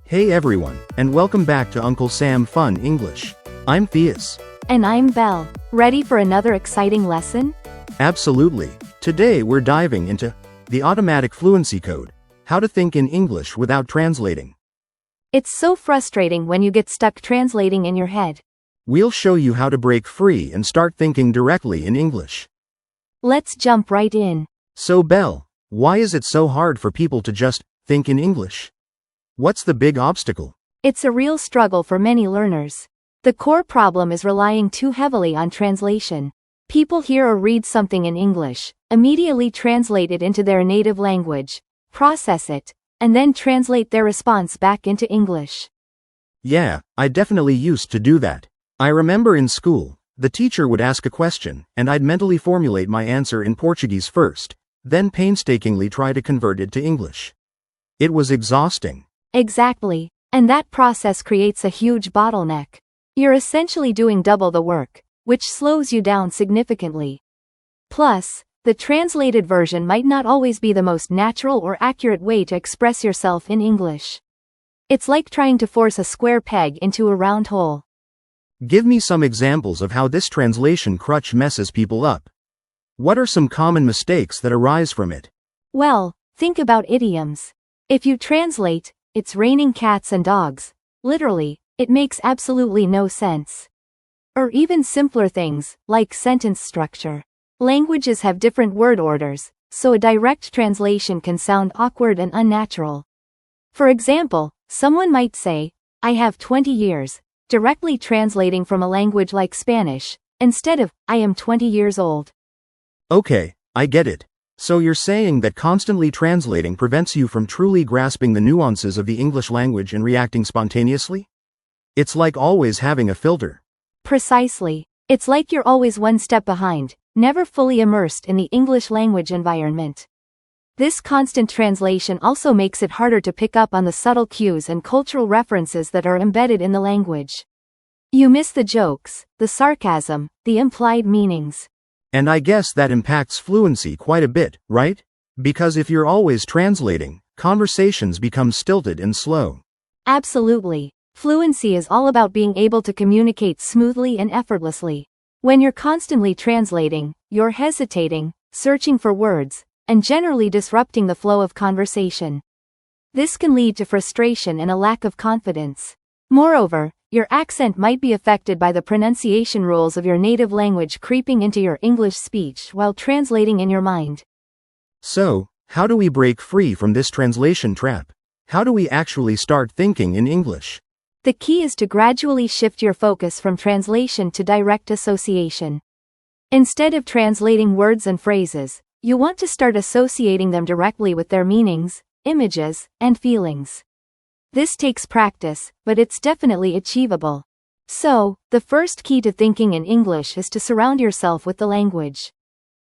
Hey everyone, and welcome back to Uncle Sam Fun English. I'm Theus. And I'm Belle. Ready for another exciting lesson? Absolutely. Today we're diving into the automatic fluency code, how to think in English without translating. It's so frustrating when you get stuck translating in your head. We'll show you how to break free and start thinking directly in English. Let's jump right in. So Belle, why is it so hard for people to just think in English? What's the big obstacle? It's a real struggle for many learners. The core problem is relying too heavily on translation. People hear or read something in English, immediately translate it into their native language, process it, and then translate their response back into English. Yeah, I definitely used to do that. I remember in school, the teacher would ask a question, and I'd mentally formulate my answer in Portuguese first, then painstakingly try to convert it to English. It was exhausting. Exactly. And that process creates a huge bottleneck. You're essentially doing double the work, which slows you down significantly. Plus, the translated version might not always be the most natural or accurate way to express yourself in English. It's like trying to force a square peg into a round hole. Give me some examples of how this translation crutch messes people up. What are some common mistakes that arise from it? Well, think about idioms. If you translate, "It's raining cats and dogs," literally, it makes absolutely no sense. Or even simpler things, like sentence structure. Languages have different word orders, so a direct translation can sound awkward and unnatural. For example, someone might say, "I have 20 years, directly translating from a language like Spanish, instead of, "I am 20 years old." Okay, I get it. So you're saying that constantly translating prevents you from truly grasping the nuances of the English language and reacting spontaneously? It's like always having a filter. Precisely. It's like you're always one step behind, never fully immersed in the English language environment. This constant translation also makes it harder to pick up on the subtle cues and cultural references that are embedded in the language. You miss the jokes, the sarcasm, the implied meanings. And I guess that impacts fluency quite a bit, right? Because if you're always translating, conversations become stilted and slow. Absolutely. Fluency is all about being able to communicate smoothly and effortlessly. When you're constantly translating, you're hesitating, searching for words, and generally disrupting the flow of conversation. This can lead to frustration and a lack of confidence. Moreover, your accent might be affected by the pronunciation rules of your native language creeping into your English speech while translating in your mind. So, how do we break free from this translation trap? How do we actually start thinking in English? The key is to gradually shift your focus from translation to direct association. Instead of translating words and phrases, you want to start associating them directly with their meanings, images, and feelings. This takes practice, but it's definitely achievable. So, the first key to thinking in English is to surround yourself with the language.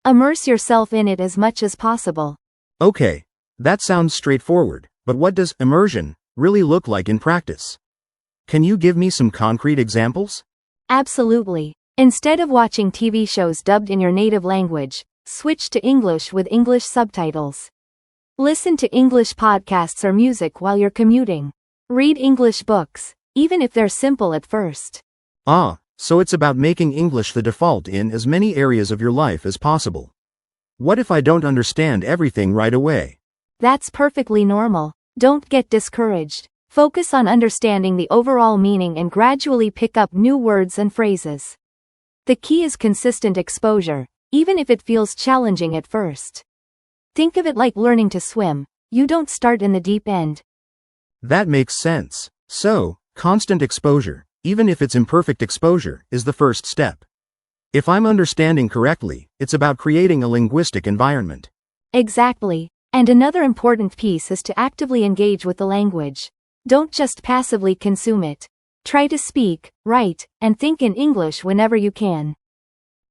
Immerse yourself in it as much as possible. Okay, that sounds straightforward, but what does immersion really look like in practice? Can you give me some concrete examples? Absolutely. Instead of watching TV shows dubbed in your native language, switch to English with English subtitles. Listen to English podcasts or music while you're commuting. Read English books, even if they're simple at first. So it's about making English the default in as many areas of your life as possible. What if I don't understand everything right away? That's perfectly normal. Don't get discouraged. Focus on understanding the overall meaning and gradually pick up new words and phrases. The key is consistent exposure, even if it feels challenging at first. Think of it like learning to swim. You don't start in the deep end. That makes sense. So, constant exposure, even if it's imperfect exposure, is the first step. If I'm understanding correctly, it's about creating a linguistic environment. Exactly. And another important piece is to actively engage with the language. Don't just passively consume it. Try to speak, write, and think in English whenever you can.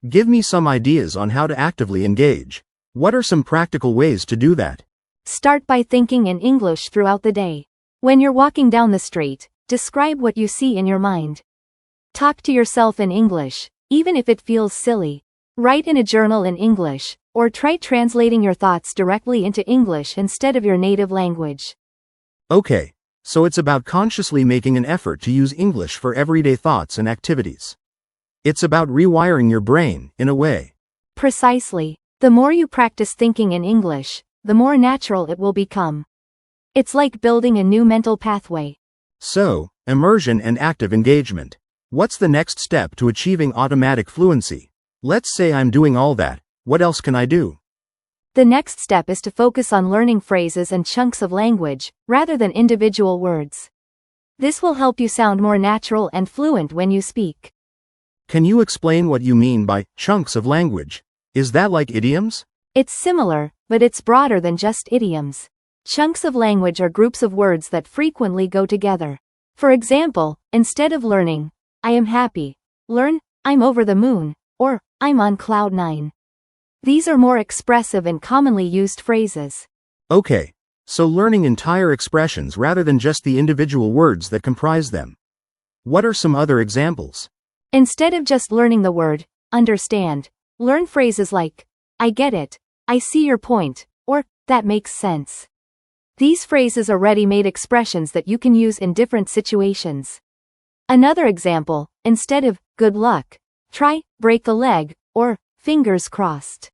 Give me some ideas on how to actively engage. What are some practical ways to do that? Start by thinking in English throughout the day. When you're walking down the street, describe what you see in your mind. Talk to yourself in English, even if it feels silly. Write in a journal in English, or try translating your thoughts directly into English instead of your native language. Okay, So it's about consciously making an effort to use English for everyday thoughts and activities. It's about rewiring your brain, in a way. Precisely. The more you practice thinking in English, the more natural it will become. It's like building a new mental pathway. So, immersion and active engagement. What's the next step to achieving automatic fluency? Let's say I'm doing all that. What else can I do? The next step is to focus on learning phrases and chunks of language, rather than individual words. This will help you sound more natural and fluent when you speak. Can you explain what you mean by chunks of language? Is that like idioms? It's similar, but it's broader than just idioms. Chunks of language are groups of words that frequently go together. For example, instead of learning, I am happy, learn, I'm over the moon, or I'm on cloud 9. These are more expressive and commonly used phrases. Okay, so learning entire expressions rather than just the individual words that comprise them. What are some other examples? Instead of just learning the word, understand, learn phrases like, I get it, I see your point, or, that makes sense. These phrases are ready-made expressions that you can use in different situations. Another example, instead of, good luck, try, break a leg, or, fingers crossed.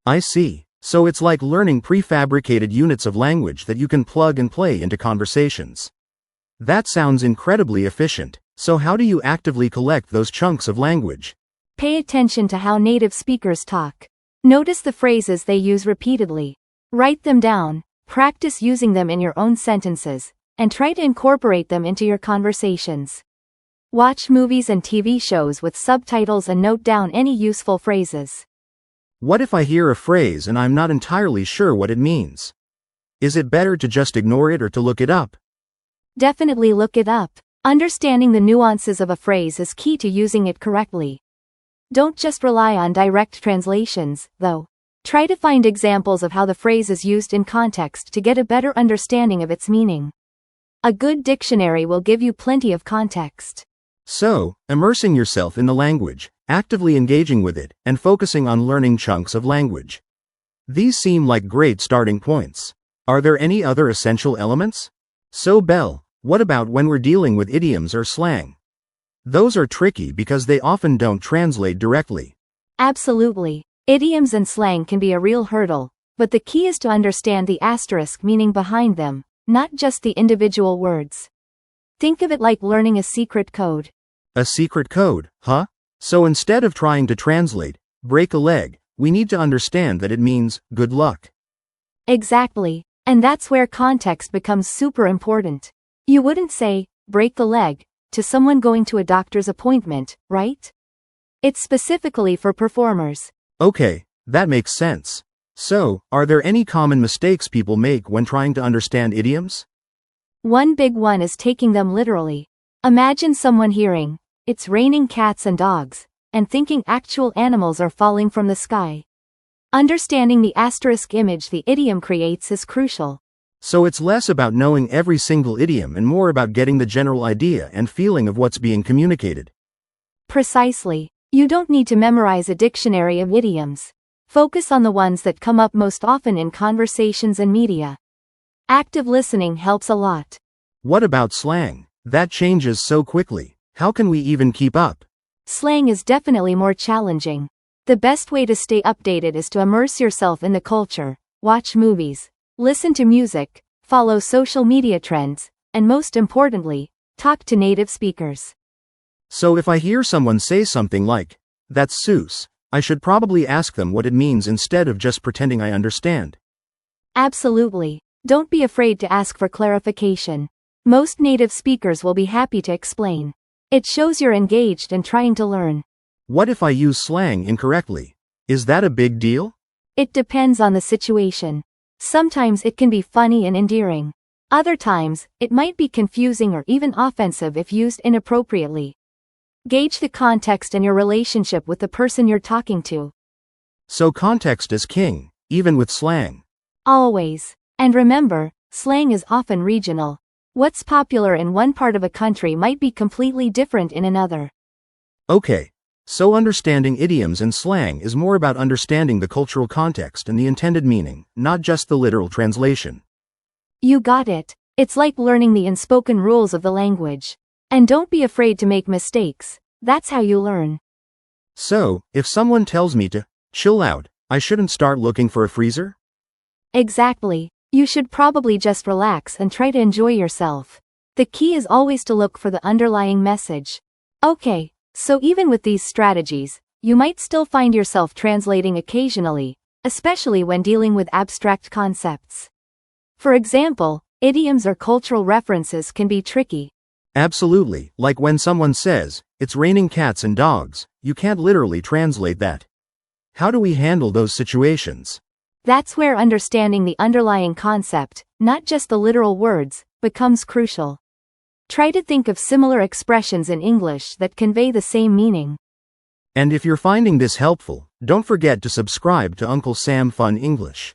I see. So it's like learning prefabricated units of language that you can plug and play into conversations. That sounds incredibly efficient. So how do you actively collect those chunks of language? Pay attention to how native speakers talk. Notice the phrases they use repeatedly. Write them down, practice using them in your own sentences, and try to incorporate them into your conversations. Watch movies and TV shows with subtitles and note down any useful phrases. What if I hear a phrase and I'm not entirely sure what it means? Is it better to just ignore it or to look it up? Definitely look it up. Understanding the nuances of a phrase is key to using it correctly. Don't just rely on direct translations, though. Try to find examples of how the phrase is used in context to get a better understanding of its meaning. A good dictionary will give you plenty of context. So, immersing yourself in the language, actively engaging with it, and focusing on learning chunks of language. These seem like great starting points. Are there any other essential elements? So Belle, what about when we're dealing with idioms or slang? Those are tricky because they often don't translate directly. Absolutely. Idioms and slang can be a real hurdle, but the key is to understand the asterisk meaning behind them, not just the individual words. Think of it like learning a secret code. A secret code, huh? So instead of trying to translate, break a leg, we need to understand that it means, good luck. Exactly. And that's where context becomes super important. You wouldn't say, break the leg, to someone going to a doctor's appointment, right? It's specifically for performers. Okay, that makes sense. So, are there any common mistakes people make when trying to understand idioms? One big one is taking them literally. Imagine someone hearing, it's raining cats and dogs, and thinking actual animals are falling from the sky. Understanding the asterisk image the idiom creates is crucial. So it's less about knowing every single idiom and more about getting the general idea and feeling of what's being communicated. Precisely. You don't need to memorize a dictionary of idioms. Focus on the ones that come up most often in conversations and media. Active listening helps a lot. What about slang? That changes so quickly. How can we even keep up? Slang is definitely more challenging. The best way to stay updated is to immerse yourself in the culture, watch movies, listen to music, follow social media trends, and most importantly, talk to native speakers. So if I hear someone say something like, that's Seuss, I should probably ask them what it means instead of just pretending I understand. Absolutely. Don't be afraid to ask for clarification. Most native speakers will be happy to explain. It shows you're engaged and trying to learn. What if I use slang incorrectly? Is that a big deal? It depends on the situation. Sometimes it can be funny and endearing. Other times, it might be confusing or even offensive if used inappropriately. Gauge the context and your relationship with the person you're talking to. So context is king, even with slang. Always. And remember, slang is often regional. What's popular in one part of a country might be completely different in another. Okay. So understanding idioms and slang is more about understanding the cultural context and the intended meaning, not just the literal translation. You got it. It's like learning the unspoken rules of the language. And don't be afraid to make mistakes. That's how you learn. So, if someone tells me to chill out, I shouldn't start looking for a freezer? Exactly. You should probably just relax and try to enjoy yourself. The key is always to look for the underlying message. Okay, so even with these strategies, you might still find yourself translating occasionally, especially when dealing with abstract concepts. For example, idioms or cultural references can be tricky. Absolutely, like when someone says, "It's raining cats and dogs," you can't literally translate that. How do we handle those situations? That's where understanding the underlying concept, not just the literal words, becomes crucial. Try to think of similar expressions in English that convey the same meaning. And if you're finding this helpful, don't forget to subscribe to Uncle Sam Fun English.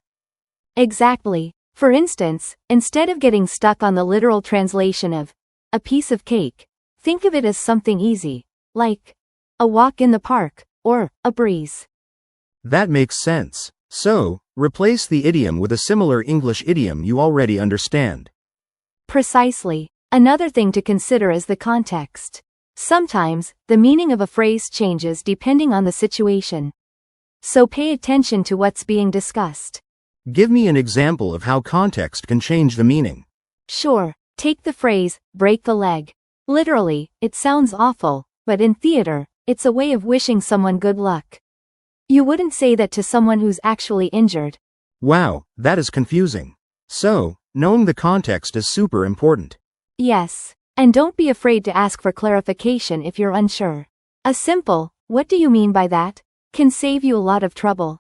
Exactly. For instance, instead of getting stuck on the literal translation of a piece of cake, think of it as something easy, like a walk in the park, or a breeze. That makes sense. So, replace the idiom with a similar English idiom you already understand. Precisely. Another thing to consider is the context. Sometimes, the meaning of a phrase changes depending on the situation. So pay attention to what's being discussed. Give me an example of how context can change the meaning. Sure, take the phrase, break the leg. Literally, it sounds awful, but in theater, it's a way of wishing someone good luck. You wouldn't say that to someone who's actually injured. Wow, that is confusing. So, knowing the context is super important. Yes, and don't be afraid to ask for clarification if you're unsure. A simple, "What do you mean by that?" can save you a lot of trouble.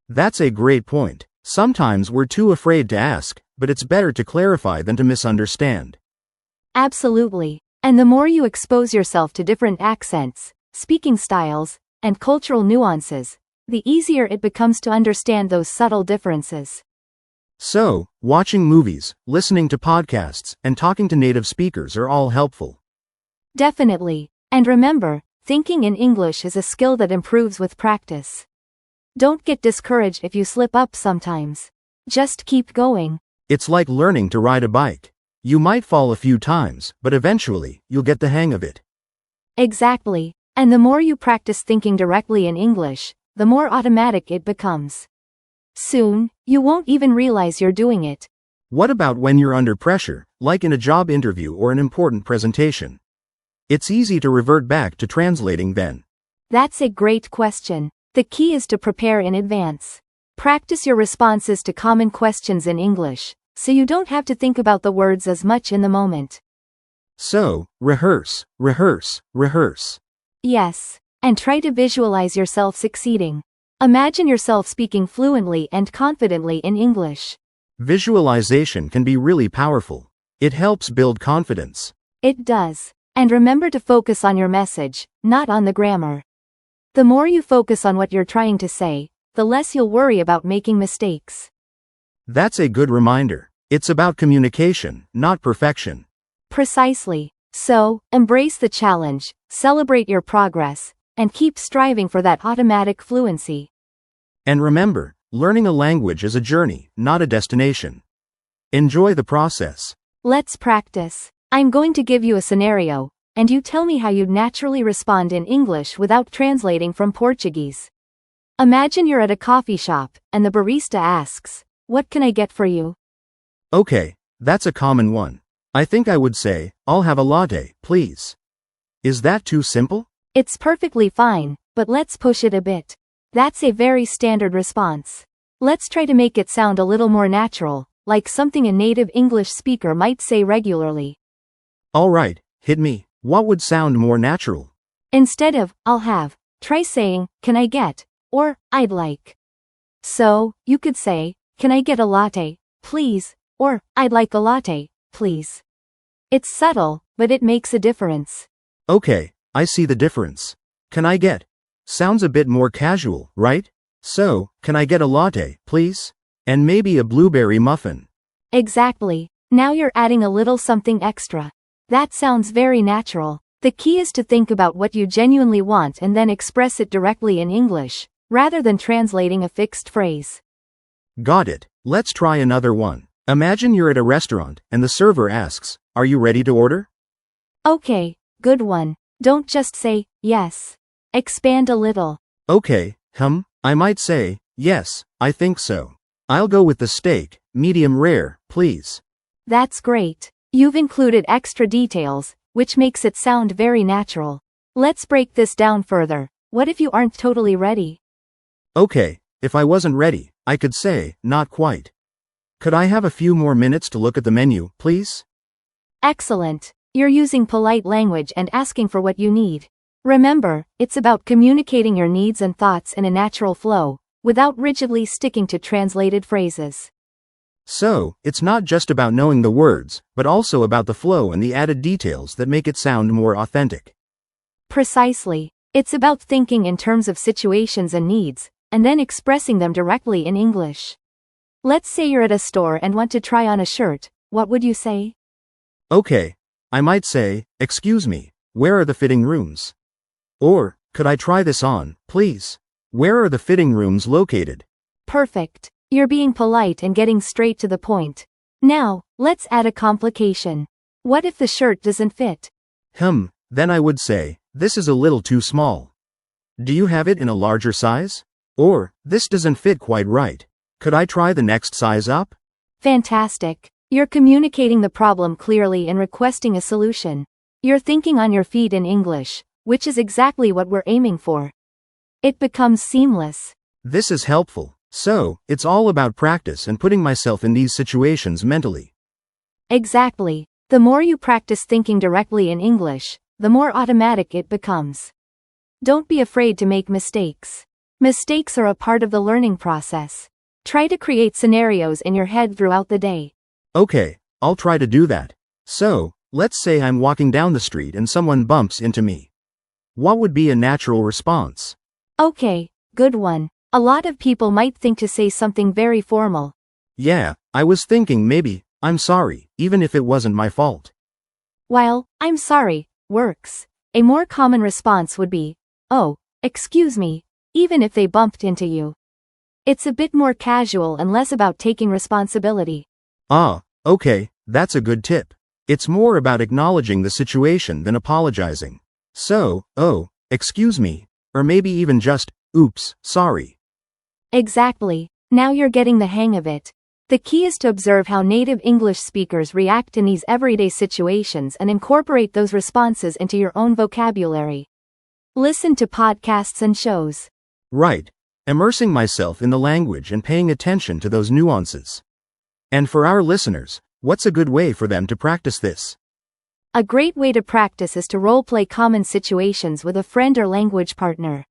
That's a great point. Sometimes we're too afraid to ask, but it's better to clarify than to misunderstand. Absolutely. And the more you expose yourself to different accents, speaking styles, and cultural nuances, the easier it becomes to understand those subtle differences. So, watching movies, listening to podcasts, and talking to native speakers are all helpful. Definitely. And remember, thinking in English is a skill that improves with practice. Don't get discouraged if you slip up sometimes. Just keep going. It's like learning to ride a bike. You might fall a few times, but eventually, you'll get the hang of it. Exactly. And the more you practice thinking directly in English, the more automatic it becomes. Soon, you won't even realize you're doing it. What about when you're under pressure, like in a job interview or an important presentation? It's easy to revert back to translating then. That's a great question. The key is to prepare in advance. Practice your responses to common questions in English, so you don't have to think about the words as much in the moment. So, rehearse, rehearse, rehearse. Yes, and try to visualize yourself succeeding. Imagine yourself speaking fluently and confidently in English. Visualization can be really powerful. It helps build confidence. It does. And remember to focus on your message, not on the grammar. The more you focus on what you're trying to say, the less you'll worry about making mistakes. That's a good reminder. It's about communication, not perfection. Precisely. So, embrace the challenge, celebrate your progress, and keep striving for that automatic fluency. And remember, learning a language is a journey, not a destination. Enjoy the process. Let's practice. I'm going to give you a scenario, and you tell me how you'd naturally respond in English without translating from Portuguese. Imagine you're at a coffee shop, and the barista asks, "What can I get for you?" Okay, that's a common one. I think I would say, "I'll have a latte, please." Is that too simple? It's perfectly fine, but let's push it a bit. That's a very standard response. Let's try to make it sound a little more natural, like something a native English speaker might say regularly. All right, hit me. What would sound more natural? Instead of, "I'll have," try saying, "Can I get," or, "I'd like." So, you could say, "Can I get a latte, please?" or, "I'd like a latte, please." It's subtle, but it makes a difference. Okay, I see the difference. Can I get? Sounds a bit more casual, right? So, can I get a latte, please? And maybe a blueberry muffin. Exactly. Now you're adding a little something extra. That sounds very natural. The key is to think about what you genuinely want and then express it directly in English, rather than translating a fixed phrase. Got it. Let's try another one. Imagine you're at a restaurant and the server asks, "Are you ready to order?" Okay, good one. Don't just say, yes. Expand a little. Okay, I might say, "Yes, I think so. I'll go with the steak, medium rare, please." That's great. You've included extra details, which makes it sound very natural. Let's break this down further. What if you aren't totally ready? Okay, if I wasn't ready, I could say, "Not quite. Could I have a few more minutes to look at the menu, please?" Excellent. You're using polite language and asking for what you need. Remember, it's about communicating your needs and thoughts in a natural flow, without rigidly sticking to translated phrases. So, it's not just about knowing the words, but also about the flow and the added details that make it sound more authentic. Precisely. It's about thinking in terms of situations and needs, and then expressing them directly in English. Let's say you're at a store and want to try on a shirt. What would you say? Okay, I might say, "Excuse me, where are the fitting rooms?" Or, "Could I try this on, please? Where are the fitting rooms located?" Perfect. You're being polite and getting straight to the point. Now, let's add a complication. What if the shirt doesn't fit? Then I would say, "This is a little too small. Do you have it in a larger size?" Or, "This doesn't fit quite right. Could I try the next size up?" Fantastic. You're communicating the problem clearly and requesting a solution. You're thinking on your feet in English, which is exactly what we're aiming for. It becomes seamless. This is helpful. So, it's all about practice and putting myself in these situations mentally. Exactly. The more you practice thinking directly in English, the more automatic it becomes. Don't be afraid to make mistakes. Mistakes are a part of the learning process. Try to create scenarios in your head throughout the day. Okay, I'll try to do that. So, let's say I'm walking down the street and someone bumps into me. What would be a natural response? Okay, good one. A lot of people might think to say something very formal. Yeah, I was thinking maybe, "I'm sorry," even if it wasn't my fault. While, "I'm sorry," works, a more common response would be, "Oh, excuse me," even if they bumped into you. It's a bit more casual and less about taking responsibility. Okay, that's a good tip. It's more about acknowledging the situation than apologizing. So, "Oh, excuse me," or maybe even just, "Oops, sorry." Exactly. Now you're getting the hang of it. The key is to observe how native English speakers react in these everyday situations and incorporate those responses into your own vocabulary. Listen to podcasts and shows. Right. Immersing myself in the language and paying attention to those nuances. And for our listeners, what's a good way for them to practice this? A great way to practice is to role-play common situations with a friend or language partner.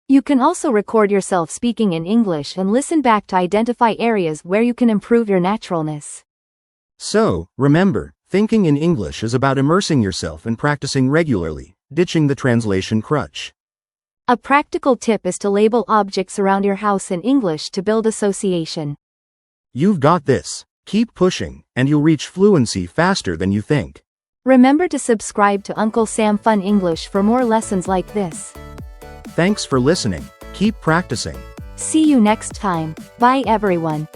You can also record yourself speaking in English and listen back to identify areas where you can improve your naturalness. So, remember, thinking in English is about immersing yourself and practicing regularly, ditching the translation crutch. A practical tip is to label objects around your house in English to build association. You've got this. Keep pushing, and you'll reach fluency faster than you think. Remember to subscribe to Uncle Sam Fun English for more lessons like this. Thanks for listening. Keep practicing. See you next time. Bye everyone.